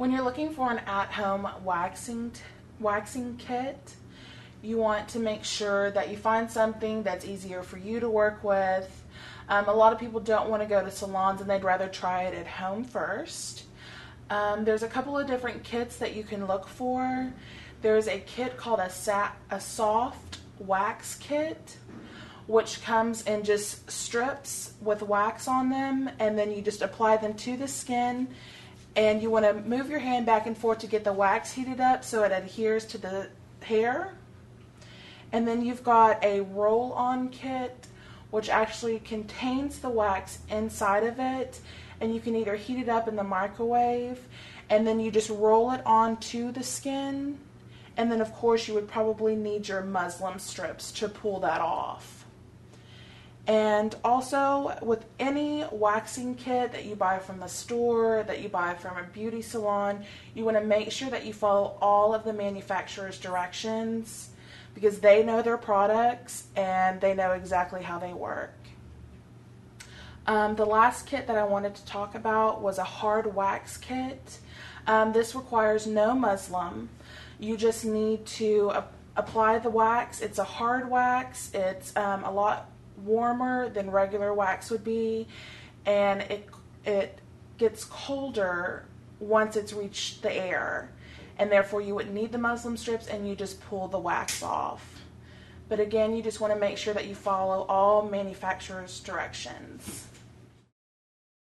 When you're looking for an at-home waxing kit, you want to make sure that you find something that's easier for you to work with. A lot of people don't want to go to salons and they'd rather try it at home first. There's a couple of different kits that you can look for. There's a kit called a soft wax kit, which comes in just strips with wax on them, and then you just apply them to the skin, and you want to move your hand back and forth to get the wax heated up so it adheres to the hair. And then you've got a roll-on kit, which actually contains the wax inside of it, and you can either heat it up in the microwave, and then you just roll it onto the skin, and then of course you would probably need your muslin strips to pull that off. And also, with any waxing kit that you buy from the store, that you buy from a beauty salon, you want to make sure that you follow all of the manufacturer's directions, because they know their products and they know exactly how they work. The last kit that I wanted to talk about was a hard wax kit. This requires no muslin. You just need to apply the wax. It's a hard wax. It's a lot warmer than regular wax would be, and it gets colder once it's reached the air, and therefore you wouldn't need the muslin strips, and you just pull the wax off. But again, you just want to make sure that you follow all manufacturers' directions.